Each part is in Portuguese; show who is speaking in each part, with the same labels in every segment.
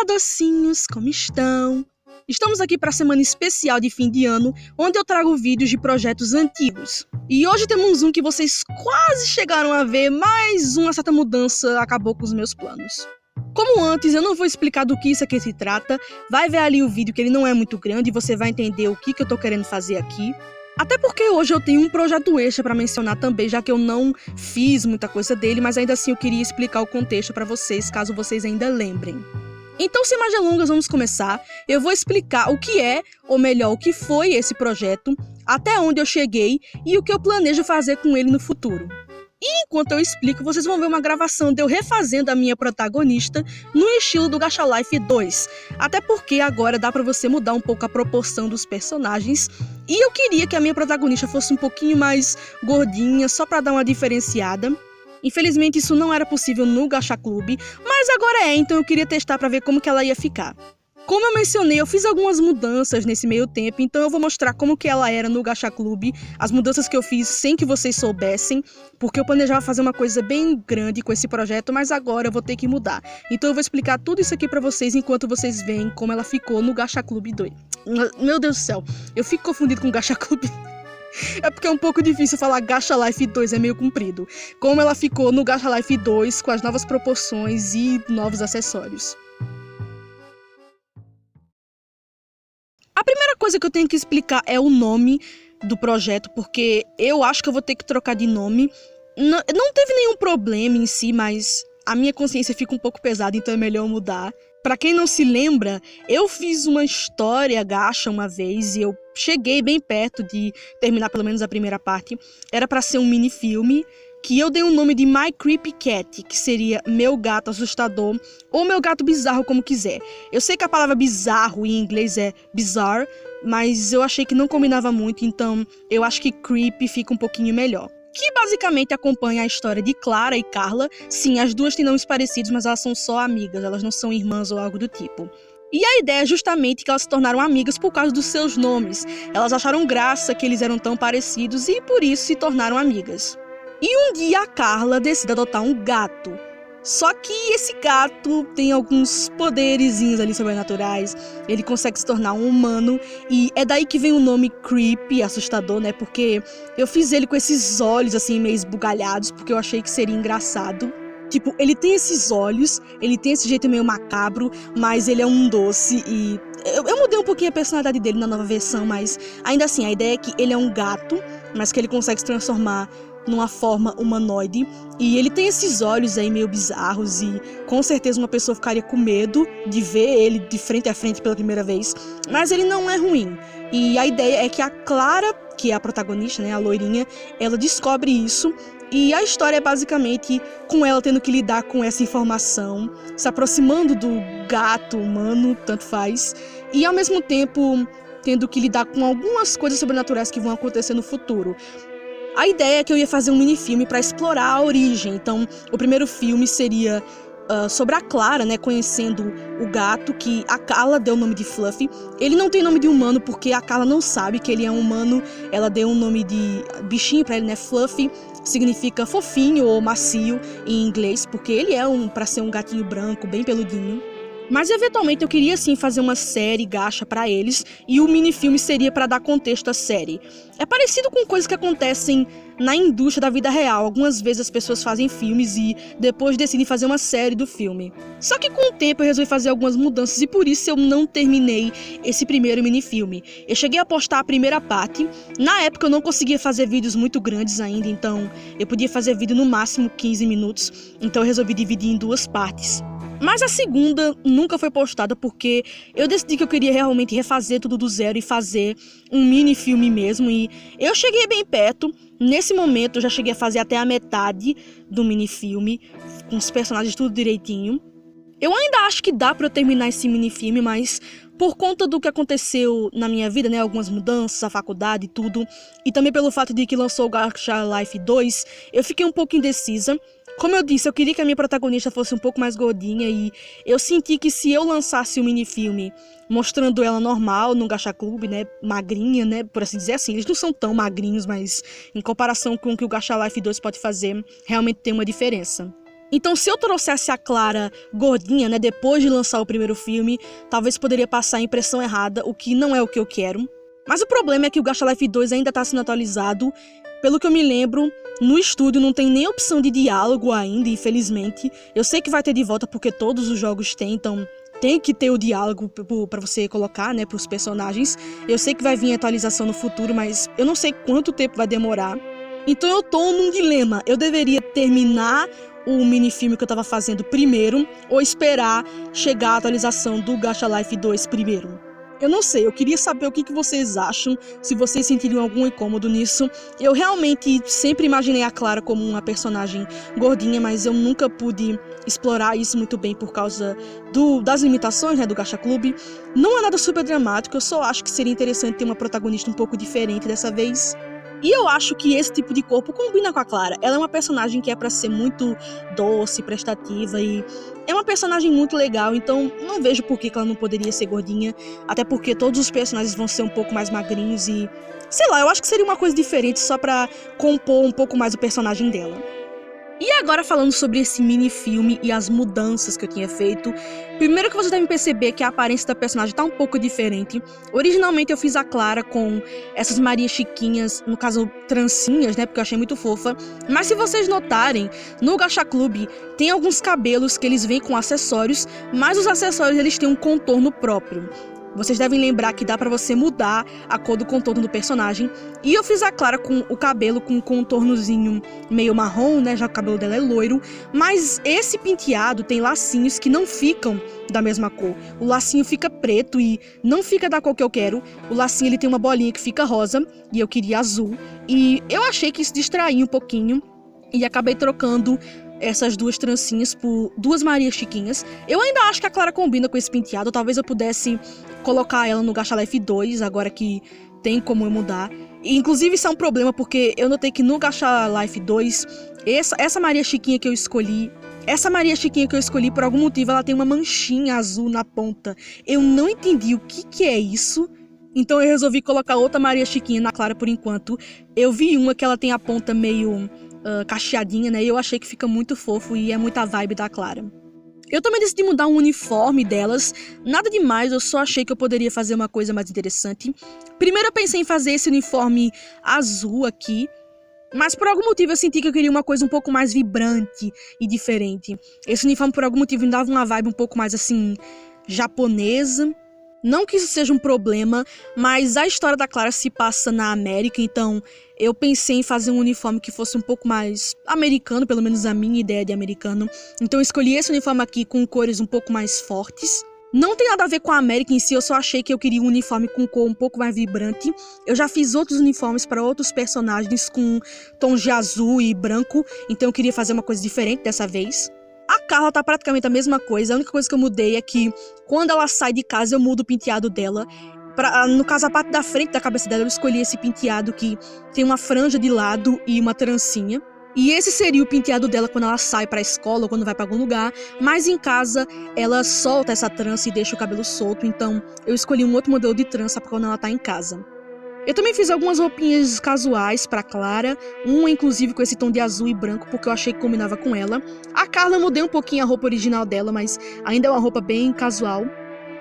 Speaker 1: Olá, docinhos, como estão? Estamos aqui para a semana especial de fim de ano, onde eu trago vídeos de projetos antigos. E hoje temos um que vocês quase chegaram a ver, mas uma certa mudança acabou com os meus planos. Como antes, eu não vou explicar do que isso aqui se trata, vai ver ali o vídeo que ele não é muito grande e você vai entender o que eu tô querendo fazer aqui. Até porque hoje eu tenho um projeto extra para mencionar também, já que eu não fiz muita coisa dele, mas ainda assim eu queria explicar o contexto para vocês, caso vocês ainda lembrem. Então, sem mais delongas, vamos começar. Eu vou explicar o que é, ou melhor, o que foi esse projeto, até onde eu cheguei e o que eu planejo fazer com ele no futuro. E enquanto eu explico, vocês vão ver uma gravação de eu refazendo a minha protagonista no estilo do Gacha Life 2. Até porque agora dá pra você mudar um pouco a proporção dos personagens. E eu queria que a minha protagonista fosse um pouquinho mais gordinha, só pra dar uma diferenciada. Infelizmente isso não era possível no Gacha Club, mas agora é, então eu queria testar pra ver como que ela ia ficar. Como eu mencionei, eu fiz algumas mudanças nesse meio tempo, então eu vou mostrar como que ela era no Gacha Club, as mudanças que eu fiz sem que vocês soubessem, porque eu planejava fazer uma coisa bem grande com esse projeto, mas agora eu vou ter que mudar. Então eu vou explicar tudo isso aqui pra vocês enquanto vocês veem como ela ficou no Gacha Club 2. Meu Deus do céu, eu fico confundido com o Gacha Club. É porque é um pouco difícil falar Gacha Life 2, é meio comprido. Como ela ficou no Gacha Life 2 com as novas proporções e novos acessórios. A primeira coisa que eu tenho que explicar é o nome do projeto, porque eu acho que eu vou ter que trocar de nome. Não teve nenhum problema em si, mas a minha consciência fica um pouco pesada, então é melhor mudar. Pra quem não se lembra, eu fiz uma história gacha uma vez e eu cheguei bem perto de terminar pelo menos a primeira parte. Era pra ser um mini-filme que eu dei o nome de My Creepy Cat, que seria Meu Gato Assustador, ou Meu Gato Bizarro, como quiser. Eu sei que a palavra bizarro em inglês é bizarre, mas eu achei que não combinava muito, então eu acho que creepy fica um pouquinho melhor. Que basicamente acompanha a história de Clara e Carla. Sim, as duas têm nomes parecidos, mas elas são só amigas, elas não são irmãs ou algo do tipo. E a ideia é justamente que elas se tornaram amigas por causa dos seus nomes. Elas acharam graça que eles eram tão parecidos e por isso se tornaram amigas. E um dia a Carla decide adotar um gato. Só que esse gato tem alguns poderezinhos ali sobrenaturais. Ele consegue se tornar um humano. E é daí que vem o nome Creepy, assustador, né? Porque eu fiz ele com esses olhos assim meio esbugalhados, porque eu achei que seria engraçado. Tipo, ele tem esses olhos, ele tem esse jeito meio macabro, mas ele é um doce e... Eu mudei um pouquinho a personalidade dele na nova versão, mas ainda assim, a ideia é que ele é um gato, mas que ele consegue se transformar numa forma humanoide, e ele tem esses olhos aí meio bizarros e com certeza uma pessoa ficaria com medo de ver ele de frente a frente pela primeira vez, mas ele não é ruim. E a ideia é que a Clara, que é a protagonista, né, a loirinha, ela descobre isso e a história é basicamente com ela tendo que lidar com essa informação, se aproximando do gato humano, tanto faz, e ao mesmo tempo tendo que lidar com algumas coisas sobrenaturais que vão acontecer no futuro. A ideia é que eu ia fazer um minifilme para explorar a origem. Então, o primeiro filme seria sobre a Clara, né, conhecendo o gato, que a Carla deu o nome de Fluffy. Ele não tem nome de humano porque a Carla não sabe que ele é um humano. Ela deu um nome de bichinho para ele, né? Fluffy significa fofinho ou macio em inglês, porque ele é para ser um gatinho branco, bem peludinho. Mas eventualmente eu queria sim fazer uma série gacha pra eles e o minifilme seria pra dar contexto à série. É parecido com coisas que acontecem na indústria da vida real. Algumas vezes as pessoas fazem filmes e depois decidem fazer uma série do filme. Só que com o tempo eu resolvi fazer algumas mudanças e por isso eu não terminei esse primeiro minifilme. Eu cheguei a postar a primeira parte. Na época eu não conseguia fazer vídeos muito grandes ainda, então eu podia fazer vídeo no máximo 15 minutos. Então eu resolvi dividir em duas partes. Mas a segunda nunca foi postada porque eu decidi que eu queria realmente refazer tudo do zero e fazer um mini filme mesmo. E eu cheguei bem perto. Nesse momento eu já cheguei a fazer até a metade do mini filme, com os personagens tudo direitinho. Eu ainda acho que dá pra eu terminar esse mini filme, mas por conta do que aconteceu na minha vida, né, algumas mudanças, a faculdade e tudo, e também pelo fato de que lançou o Gacha Life 2, eu fiquei um pouco indecisa. Como eu disse, eu queria que a minha protagonista fosse um pouco mais gordinha e eu senti que se eu lançasse um minifilme mostrando ela normal no Gacha Club, né, magrinha, né, por assim dizer assim, eles não são tão magrinhos, mas em comparação com o que o Gacha Life 2 pode fazer, realmente tem uma diferença. Então, se eu trouxesse a Clara gordinha, né, depois de lançar o primeiro filme, talvez poderia passar a impressão errada, o que não é o que eu quero. Mas o problema é que o Gacha Life 2 ainda tá sendo atualizado. Pelo que eu me lembro, no estúdio não tem nem opção de diálogo ainda, infelizmente. Eu sei que vai ter de volta porque todos os jogos têm, então tem que ter o diálogo pra você colocar, né, pros personagens. Eu sei que vai vir a atualização no futuro, mas eu não sei quanto tempo vai demorar. Então eu tô num dilema. Eu deveria terminar o minifilme que eu tava fazendo primeiro ou esperar chegar a atualização do Gacha Life 2 primeiro. Eu não sei, eu queria saber o que vocês acham, se vocês sentiriam algum incômodo nisso. Eu realmente sempre imaginei a Clara como uma personagem gordinha, mas eu nunca pude explorar isso muito bem por causa das limitações, né, do Gacha Club. Não é nada super dramático, eu só acho que seria interessante ter uma protagonista um pouco diferente dessa vez. E eu acho que esse tipo de corpo combina com a Clara. Ela é uma personagem que é pra ser muito doce, prestativa e é uma personagem muito legal, então não vejo por que ela não poderia ser gordinha, até porque todos os personagens vão ser um pouco mais magrinhos e, sei lá, eu acho que seria uma coisa diferente só pra compor um pouco mais o personagem dela. E agora falando sobre esse mini-filme e as mudanças que eu tinha feito, primeiro que vocês devem perceber que a aparência da personagem tá um pouco diferente. Originalmente eu fiz a Clara com essas Maria Chiquinhas, no caso trancinhas, né, porque eu achei muito fofa. Mas se vocês notarem, no Gacha Club tem alguns cabelos que eles vêm com acessórios, mas os acessórios eles têm um contorno próprio. Vocês devem lembrar que dá pra você mudar a cor do contorno do personagem. E eu fiz a Clara com o cabelo com um contornozinho meio marrom, né? Já que o cabelo dela é loiro. Mas esse penteado tem lacinhos que não ficam da mesma cor. O lacinho fica preto e não fica da cor que eu quero. O lacinho ele tem uma bolinha que fica rosa e eu queria azul. E eu achei que isso distraía um pouquinho e acabei trocando essas duas trancinhas por duas Maria Chiquinhas. Eu ainda acho que a Clara combina com esse penteado. Talvez eu pudesse colocar ela no Gacha Life 2, agora que tem como eu mudar. E, inclusive isso é um problema, porque eu notei que no Gacha Life 2, essa Maria Chiquinha que eu escolhi, por algum motivo, ela tem uma manchinha azul na ponta. Eu não entendi o que é isso. Então eu resolvi colocar outra Maria Chiquinha na Clara por enquanto. Eu vi uma que ela tem a ponta meio cacheadinha, né? E eu achei que fica muito fofo e é muita vibe da Clara. Eu também decidi mudar o uniforme delas. Nada demais, eu só achei que eu poderia fazer uma coisa mais interessante. Primeiro eu pensei em fazer esse uniforme azul aqui, mas por algum motivo eu senti que eu queria uma coisa um pouco mais vibrante e diferente. Esse uniforme por algum motivo me dava uma vibe um pouco mais assim, japonesa. Não que isso seja um problema, mas a história da Clara se passa na América, então eu pensei em fazer um uniforme que fosse um pouco mais americano, pelo menos a minha ideia de americano. Então eu escolhi esse uniforme aqui com cores um pouco mais fortes. Não tem nada a ver com a América em si, eu só achei que eu queria um uniforme com cor um pouco mais vibrante. Eu já fiz outros uniformes para outros personagens com tons de azul e branco, então eu queria fazer uma coisa diferente dessa vez. A Carla tá praticamente a mesma coisa, a única coisa que eu mudei é que quando ela sai de casa eu mudo o penteado dela. No caso, a parte da frente da cabeça dela eu escolhi esse penteado que tem uma franja de lado e uma trancinha. E esse seria o penteado dela quando ela sai pra escola ou quando vai pra algum lugar. Mas em casa ela solta essa trança e deixa o cabelo solto, então eu escolhi um outro modelo de trança pra quando ela tá em casa. Eu também fiz algumas roupinhas casuais pra Clara, uma inclusive com esse tom de azul e branco, porque eu achei que combinava com ela. A Carla eu mudei um pouquinho a roupa original dela, mas ainda é uma roupa bem casual.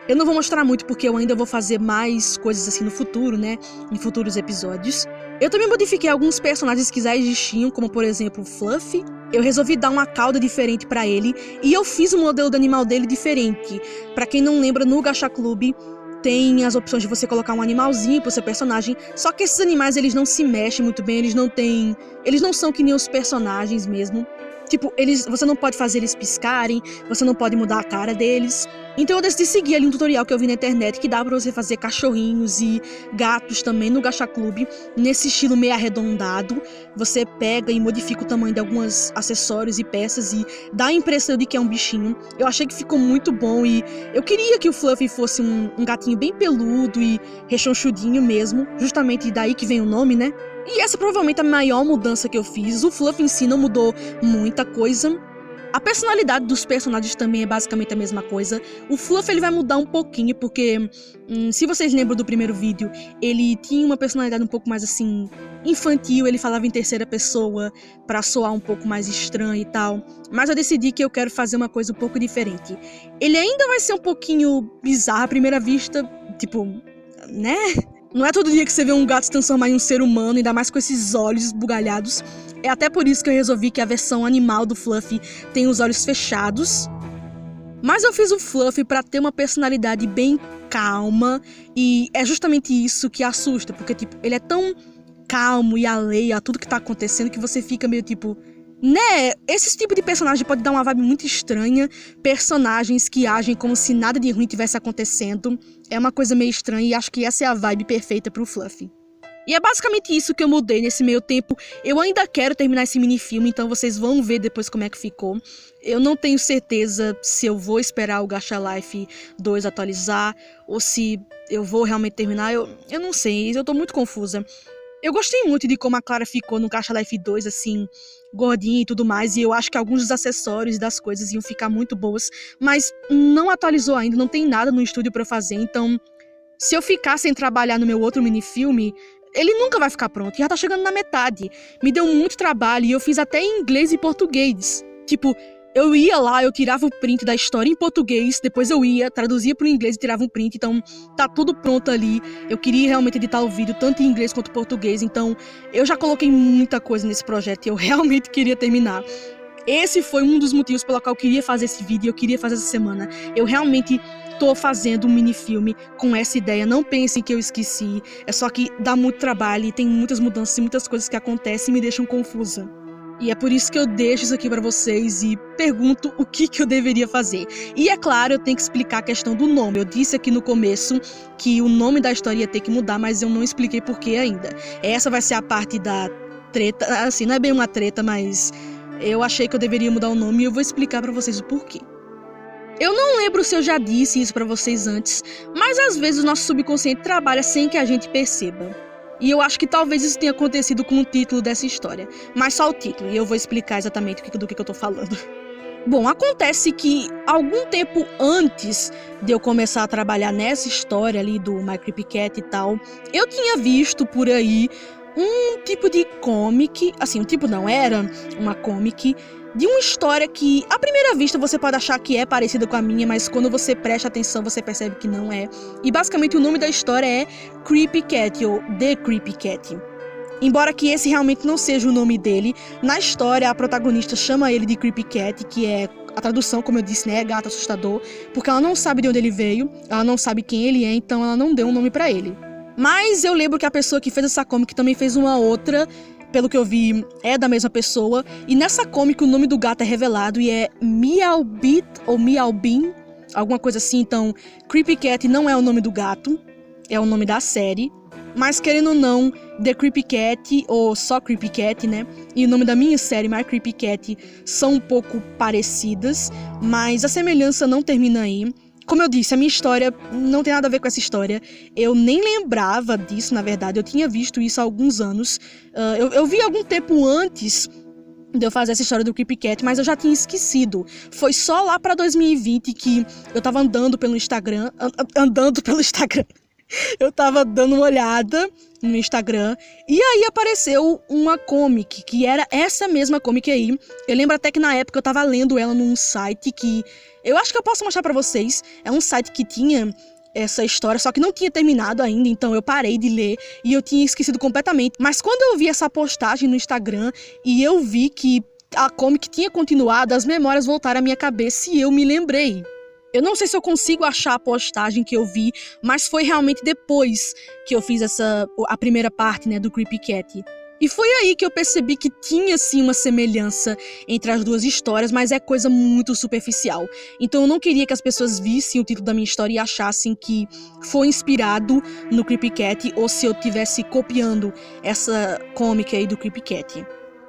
Speaker 1: Eu não vou mostrar muito porque eu ainda vou fazer mais coisas assim no futuro, né, em futuros episódios. Eu também modifiquei alguns personagens que já existiam, como por exemplo o Fluffy. Eu resolvi dar uma cauda diferente pra ele e eu fiz o modelo do animal dele diferente. Pra quem não lembra, no Gacha Club tem as opções de você colocar um animalzinho pro seu personagem, só que esses animais eles não se mexem muito bem, eles não são que nem os personagens mesmo. Tipo, você não pode fazer eles piscarem, você não pode mudar a cara deles. Então eu decidi seguir ali um tutorial que eu vi na internet que dá pra você fazer cachorrinhos e gatos também no Gacha Club, nesse estilo meio arredondado. Você pega e modifica o tamanho de alguns acessórios e peças e dá a impressão de que é um bichinho. Eu achei que ficou muito bom e eu queria que o Fluffy fosse um gatinho bem peludo e rechonchudinho mesmo, justamente daí que vem o nome, né? E essa é provavelmente a maior mudança que eu fiz. O Fluffy em si não mudou muita coisa. A personalidade dos personagens também é basicamente a mesma coisa. O Fluffy ele vai mudar um pouquinho, porque se vocês lembram do primeiro vídeo, ele tinha uma personalidade um pouco mais assim, infantil, ele falava em terceira pessoa pra soar um pouco mais estranho e tal. Mas eu decidi que eu quero fazer uma coisa um pouco diferente. Ele ainda vai ser um pouquinho bizarro à primeira vista, tipo, né? Não é todo dia que você vê um gato se transformar em um ser humano, ainda mais com esses olhos esbugalhados. É até por isso que eu resolvi que a versão animal do Fluffy tem os olhos fechados. Mas eu fiz o Fluffy pra ter uma personalidade bem calma, e é justamente isso que assusta, porque tipo, ele é tão calmo e alheio a tudo que tá acontecendo que você fica meio tipo, né? Esse tipo de personagem pode dar uma vibe muito estranha, personagens que agem como se nada de ruim tivesse acontecendo, é uma coisa meio estranha e acho que essa é a vibe perfeita pro Fluffy. E é basicamente isso que eu mudei nesse meio tempo. Eu ainda quero terminar esse minifilme, então vocês vão ver depois como é que ficou. Eu não tenho certeza se eu vou esperar o Gacha Life 2 atualizar, ou se eu vou realmente terminar, eu não sei, eu tô muito confusa. Eu gostei muito de como a Clara ficou no Gacha Life 2, assim, gordinha e tudo mais, e eu acho que alguns dos acessórios e das coisas iam ficar muito boas, mas não atualizou ainda, não tem nada no estúdio pra eu fazer, então se eu ficar sem trabalhar no meu outro minifilme, ele nunca vai ficar pronto, já tá chegando na metade. Me deu muito trabalho e eu fiz até em inglês e português. Tipo, eu ia lá, eu tirava o print da história em português, depois eu ia, traduzia pro inglês e tirava um print, então tá tudo pronto ali. Eu queria realmente editar o vídeo tanto em inglês quanto em português, então eu já coloquei muita coisa nesse projeto e eu realmente queria terminar. Esse foi um dos motivos pelo qual eu queria fazer esse vídeo, eu queria fazer essa semana. Eu realmente tô fazendo um minifilme com essa ideia, não pensem que eu esqueci, é só que dá muito trabalho e tem muitas mudanças e muitas coisas que acontecem e me deixam confusa. E é por isso que eu deixo isso aqui pra vocês e pergunto o que eu deveria fazer. E é claro, eu tenho que explicar a questão do nome. Eu disse aqui no começo que o nome da história ia ter que mudar, mas eu não expliquei por que ainda. Essa vai ser a parte da treta, assim, não é bem uma treta, mas eu achei que eu deveria mudar o nome e eu vou explicar pra vocês o porquê. Eu não lembro se eu já disse isso pra vocês antes, mas às vezes o nosso subconsciente trabalha sem que a gente perceba. E eu acho que talvez isso tenha acontecido com o título dessa história, mas só o título, e eu vou explicar exatamente do que eu tô falando. Bom, acontece que algum tempo antes de eu começar a trabalhar nessa história ali do My Creepy Cat e tal, eu tinha visto por aí um tipo de comic, assim, um tipo não, era uma comic de uma história que, à primeira vista, você pode achar que é parecida com a minha, mas quando você presta atenção, você percebe que não é. E basicamente o nome da história é Creepy Cat, ou The Creepy Cat. Embora que esse realmente não seja o nome dele, na história a protagonista chama ele de Creepy Cat, que é a tradução, como eu disse, né, é gato assustador, porque ela não sabe de onde ele veio, ela não sabe quem ele é, então ela não deu um nome pra ele. Mas eu lembro que a pessoa que fez essa comic também fez uma outra, pelo que eu vi, é da mesma pessoa. E nessa comic o nome do gato é revelado e é Meowbit ou Meowbin, alguma coisa assim. Então, Creepy Cat não é o nome do gato, é o nome da série. Mas querendo ou não, The Creepy Cat, ou só Creepy Cat, né? E o nome da minha série, My Creepy Cat, são um pouco parecidas, mas a semelhança não termina aí. Como eu disse, a minha história não tem nada a ver com essa história. Eu nem lembrava disso, na verdade. Eu tinha visto isso há alguns anos. Eu vi algum tempo antes de eu fazer essa história do Creepy Cat, mas eu já tinha esquecido. Foi só lá pra 2020 que eu tava andando pelo Instagram. Eu tava dando uma olhada no Instagram e aí apareceu uma comic, que era essa mesma comic aí. Eu lembro até que na época eu tava lendo ela num site que eu acho que eu posso mostrar pra vocês. É um site que tinha essa história, só que não tinha terminado ainda, então eu parei de ler e eu tinha esquecido completamente. Mas quando eu vi essa postagem no Instagram e eu vi que a comic tinha continuado, as memórias voltaram à minha cabeça e eu me lembrei. Eu não sei se eu consigo achar a postagem que eu vi, mas foi realmente depois que eu fiz a primeira parte, né, do Creepy Cat. E foi aí que eu percebi que tinha sim uma semelhança entre as duas histórias, mas é coisa muito superficial. Então eu não queria que as pessoas vissem o título da minha história e achassem que foi inspirado no Creepy Cat ou se eu estivesse copiando essa comic aí do Creepy Cat.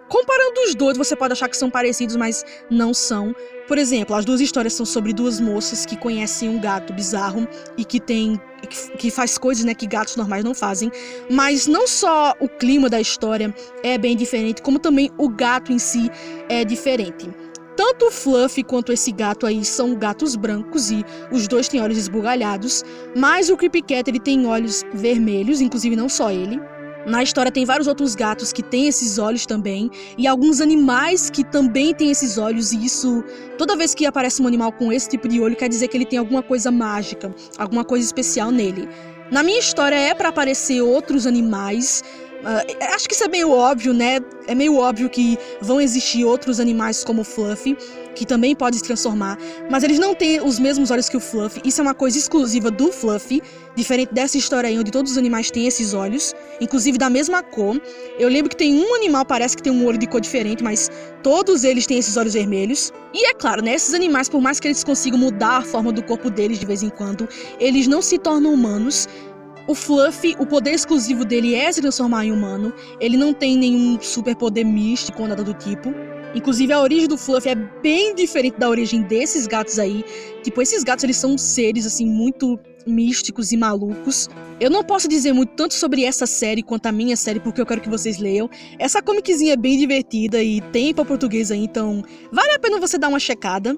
Speaker 1: Comparando os dois, você pode achar que são parecidos, mas não são. Por exemplo, as duas histórias são sobre duas moças que conhecem um gato bizarro e que faz coisas, né, que gatos normais não fazem. Mas não só o clima da história é bem diferente, como também o gato em si é diferente. Tanto o Fluffy quanto esse gato aí são gatos brancos e os dois têm olhos esbugalhados, mas o Creepy Cat ele tem olhos vermelhos, inclusive não só ele. Na história tem vários outros gatos que têm esses olhos também, e alguns animais que também têm esses olhos, e isso, toda vez que aparece um animal com esse tipo de olho, quer dizer que ele tem alguma coisa mágica, alguma coisa especial nele. Na minha história é pra aparecer outros animais. Acho que isso é meio óbvio, né? É meio óbvio que vão existir outros animais como o Fluffy, que também pode se transformar, mas eles não têm os mesmos olhos que o Fluffy. Isso é uma coisa exclusiva do Fluffy, diferente dessa história aí onde todos os animais têm esses olhos, inclusive da mesma cor. Eu lembro que tem um animal, parece que tem um olho de cor diferente, mas todos eles têm esses olhos vermelhos. E é claro, né, esses animais, por mais que eles consigam mudar a forma do corpo deles de vez em quando, eles não se tornam humanos. O Fluffy, o poder exclusivo dele é se transformar em humano. Ele não tem nenhum superpoder místico ou nada do tipo. Inclusive, a origem do Fluffy é bem diferente da origem desses gatos aí. Tipo, esses gatos, eles são seres, assim, muito místicos e malucos. Eu não posso dizer muito tanto sobre essa série quanto a minha série, porque eu quero que vocês leiam. Essa comiczinha é bem divertida e tem para português aí, então vale a pena você dar uma checada.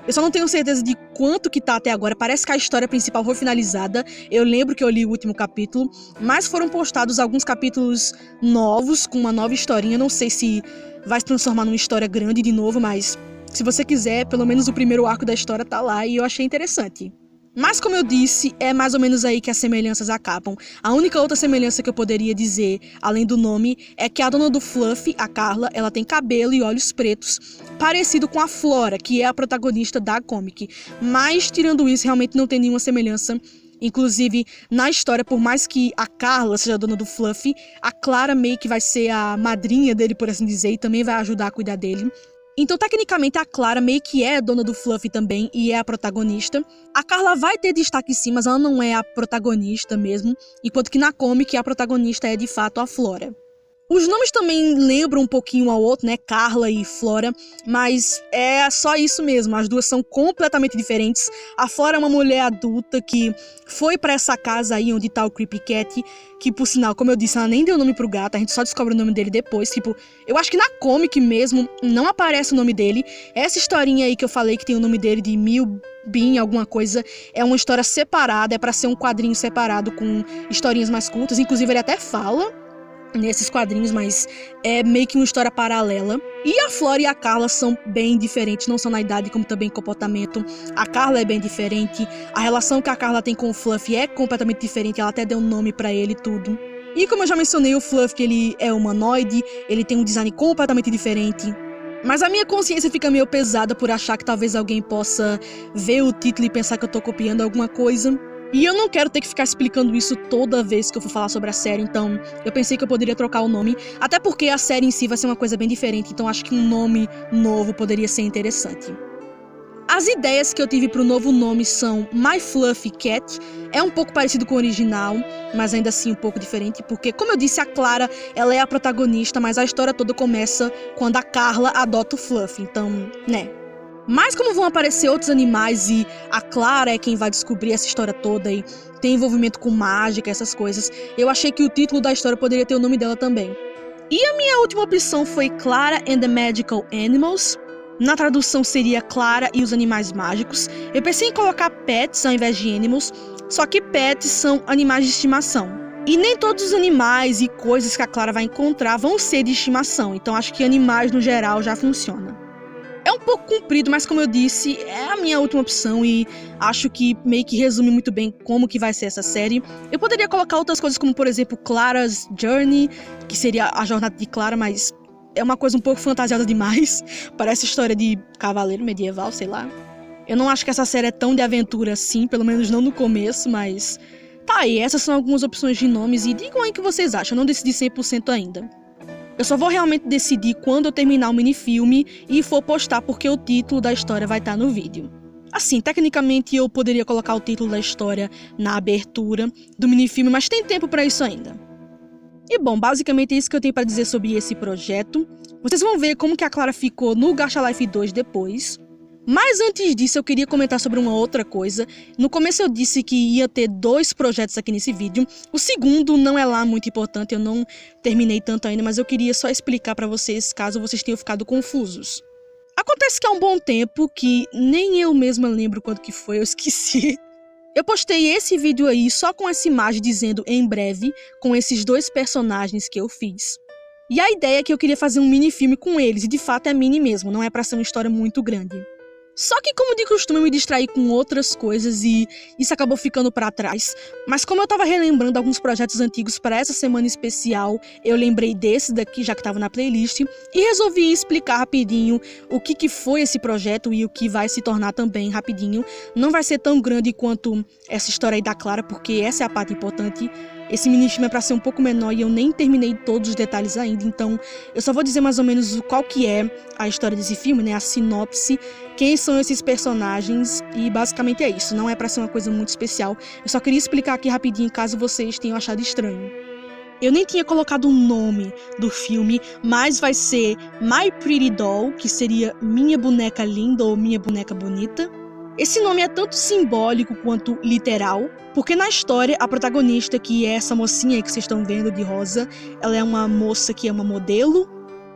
Speaker 1: Eu só não tenho certeza de quanto que tá até agora. Parece que a história principal foi finalizada. Eu lembro que eu li o último capítulo, mas foram postados alguns capítulos novos, com uma nova historinha. Não sei se vai se transformar numa história grande de novo, mas se você quiser, pelo menos o primeiro arco da história tá lá e eu achei interessante. Mas como eu disse, é mais ou menos aí que as semelhanças acabam. A única outra semelhança que eu poderia dizer, além do nome, é que a dona do Fluffy, a Carla, ela tem cabelo e olhos pretos, parecido com a Flora, que é a protagonista da comic. Mas, tirando isso, realmente não tem nenhuma semelhança. Inclusive, na história, por mais que a Carla seja a dona do Fluffy, a Clara meio que vai ser a madrinha dele, por assim dizer, e também vai ajudar a cuidar dele. Então, tecnicamente, a Clara meio que é a dona do Fluffy também e é a protagonista. A Carla vai ter destaque sim, mas ela não é a protagonista mesmo, enquanto que na comic a protagonista é de fato a Flora. Os nomes também lembram um pouquinho ao outro, né? Carla e Flora, mas é só isso mesmo, as duas são completamente diferentes. A Flora é uma mulher adulta que foi pra essa casa aí onde tá o Creepy Cat, que por sinal, como eu disse, ela nem deu nome pro gato, a gente só descobre o nome dele depois. Tipo, eu acho que na comic mesmo não aparece o nome dele. Essa historinha aí que eu falei que tem o nome dele de Bean, alguma coisa, é uma história separada, é pra ser um quadrinho separado com historinhas mais curtas, inclusive ele até fala nesses quadrinhos, mas é meio que uma história paralela. E a Flora e a Carla são bem diferentes, não só na idade como também em comportamento. A Carla é bem diferente, a relação que a Carla tem com o Fluffy é completamente diferente, ela até deu um nome pra ele e tudo. E como eu já mencionei, o Fluffy, ele é humanoide, ele tem um design completamente diferente. Mas a minha consciência fica meio pesada por achar que talvez alguém possa ver o título e pensar que eu tô copiando alguma coisa. E eu não quero ter que ficar explicando isso toda vez que eu for falar sobre a série, então eu pensei que eu poderia trocar o nome, até porque a série em si vai ser uma coisa bem diferente, então acho que um nome novo poderia ser interessante. As ideias que eu tive pro novo nome são My Fluffy Cat, é um pouco parecido com o original, mas ainda assim um pouco diferente, porque como eu disse, a Clara, ela é a protagonista, mas a história toda começa quando a Carla adota o Fluffy, então, né. Mas como vão aparecer outros animais e a Clara é quem vai descobrir essa história toda e tem envolvimento com mágica, essas coisas, eu achei que o título da história poderia ter o nome dela também. E a minha última opção foi Clara and the Magical Animals. Na tradução seria Clara e os Animais Mágicos. Eu pensei em colocar Pets ao invés de Animals, só que Pets são animais de estimação. E nem todos os animais e coisas que a Clara vai encontrar vão ser de estimação, então acho que animais no geral já funciona. É um pouco comprido, mas como eu disse, é a minha última opção e acho que meio que resume muito bem como que vai ser essa série. Eu poderia colocar outras coisas como, por exemplo, Clara's Journey, que seria a jornada de Clara, mas é uma coisa um pouco fantasiada demais. Parece história de cavaleiro medieval, sei lá. Eu não acho que essa série é tão de aventura assim, pelo menos não no começo, mas tá aí, essas são algumas opções de nomes e digam aí o que vocês acham, eu não decidi 100% ainda. Eu só vou realmente decidir quando eu terminar o minifilme e for postar, porque o título da história vai estar no vídeo. Assim, tecnicamente eu poderia colocar o título da história na abertura do minifilme, mas tem tempo pra isso ainda. E bom, basicamente é isso que eu tenho pra dizer sobre esse projeto. Vocês vão ver como que a Clara ficou no Gacha Life 2 depois. Mas antes disso, eu queria comentar sobre uma outra coisa. No começo eu disse que ia ter 2 projetos aqui nesse vídeo. O segundo não é lá muito importante, eu não terminei tanto ainda, mas eu queria só explicar pra vocês, caso vocês tenham ficado confusos. Acontece que há um bom tempo, que nem eu mesma lembro quando que foi, eu esqueci. Eu postei esse vídeo aí só com essa imagem dizendo em breve, com esses 2 personagens que eu fiz. E a ideia é que eu queria fazer um mini-filme com eles, e de fato é mini mesmo, não é pra ser uma história muito grande. Só que, como de costume, eu me distraí com outras coisas e isso acabou ficando pra trás. Mas como eu tava relembrando alguns projetos antigos para essa semana especial, eu lembrei desse daqui, já que tava na playlist, e resolvi explicar rapidinho o que foi esse projeto e o que vai se tornar também rapidinho. Não vai ser tão grande quanto essa história aí da Clara, porque essa é a parte importante. Esse minifilme é pra ser um pouco menor e eu nem terminei todos os detalhes ainda, então eu só vou dizer mais ou menos qual que é a história desse filme, né, a sinopse, quem são esses personagens e basicamente é isso, não é pra ser uma coisa muito especial, eu só queria explicar aqui rapidinho caso vocês tenham achado estranho. Eu nem tinha colocado o nome do filme, mas vai ser My Pretty Doll, que seria Minha Boneca Linda ou Minha Boneca Bonita. Esse nome é tanto simbólico quanto literal, porque na história a protagonista, que é essa mocinha aí que vocês estão vendo de rosa, ela é uma moça que é uma modelo.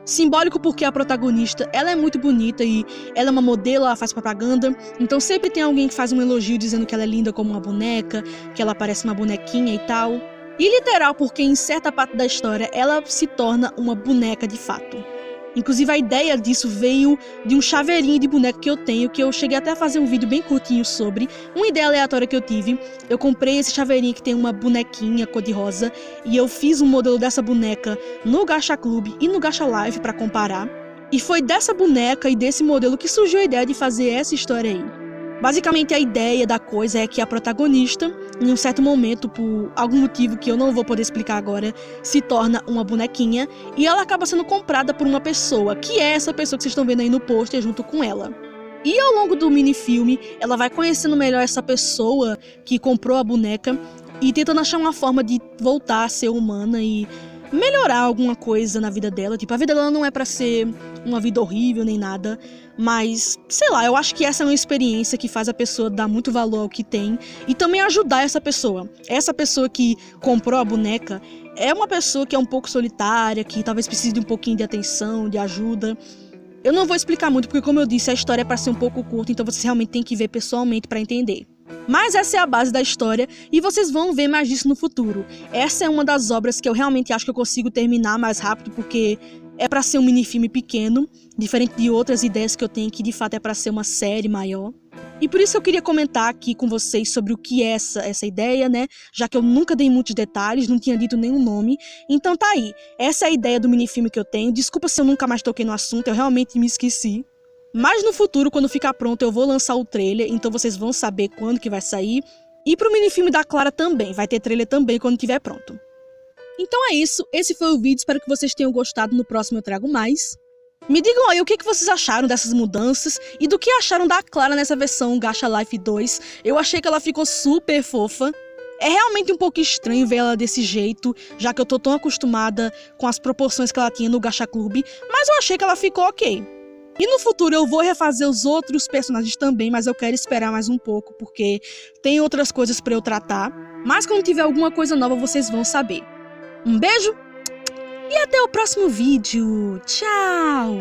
Speaker 1: Simbólico porque a protagonista, ela é muito bonita e ela é uma modelo, ela faz propaganda, então sempre tem alguém que faz um elogio dizendo que ela é linda como uma boneca, que ela parece uma bonequinha e tal. E literal porque em certa parte da história ela se torna uma boneca de fato. Inclusive a ideia disso veio de um chaveirinho de boneco que eu tenho, que eu cheguei até a fazer um vídeo bem curtinho sobre, uma ideia aleatória que eu tive. Eu comprei esse chaveirinho que tem uma bonequinha cor-de-rosa e eu fiz um modelo dessa boneca no Gacha Club e no Gacha Live para comparar. E foi dessa boneca e desse modelo que surgiu a ideia de fazer essa história aí. Basicamente a ideia da coisa é que a protagonista, em um certo momento, por algum motivo que eu não vou poder explicar agora, se torna uma bonequinha e ela acaba sendo comprada por uma pessoa, que é essa pessoa que vocês estão vendo aí no pôster junto com ela. E ao longo do minifilme, ela vai conhecendo melhor essa pessoa que comprou a boneca e tentando achar uma forma de voltar a ser humana e melhorar alguma coisa na vida dela. Tipo, a vida dela não é pra ser uma vida horrível nem nada, mas, sei lá, eu acho que essa é uma experiência que faz a pessoa dar muito valor ao que tem e também ajudar essa pessoa. Essa pessoa que comprou a boneca é uma pessoa que é um pouco solitária, que talvez precise de um pouquinho de atenção, de ajuda. Eu não vou explicar muito porque, como eu disse, a história é pra ser um pouco curta, então vocês realmente têm que ver pessoalmente pra entender. Mas essa é a base da história e vocês vão ver mais disso no futuro. Essa é uma das obras que eu realmente acho que eu consigo terminar mais rápido, porque é pra ser um minifilme pequeno, diferente de outras ideias que eu tenho que de fato é pra ser uma série maior. E por isso eu queria comentar aqui com vocês sobre o que é essa ideia, né? Já que eu nunca dei muitos detalhes, não tinha dito nenhum nome. Então tá aí, essa é a ideia do minifilme que eu tenho. Desculpa se eu nunca mais toquei no assunto, eu realmente me esqueci. Mas no futuro, quando ficar pronto, eu vou lançar o trailer, então vocês vão saber quando que vai sair. E pro minifilme da Clara também, vai ter trailer também quando estiver pronto. Então é isso, esse foi o vídeo, espero que vocês tenham gostado, no próximo eu trago mais. Me digam aí o que vocês acharam dessas mudanças e do que acharam da Clara nessa versão Gacha Life 2. Eu achei que ela ficou super fofa. É realmente um pouco estranho ver ela desse jeito, já que eu tô tão acostumada com as proporções que ela tinha no Gacha Club, mas eu achei que ela ficou ok. E no futuro eu vou refazer os outros personagens também, mas eu quero esperar mais um pouco, porque tem outras coisas pra eu tratar. Mas quando tiver alguma coisa nova, vocês vão saber. Um beijo e até o próximo vídeo. Tchau!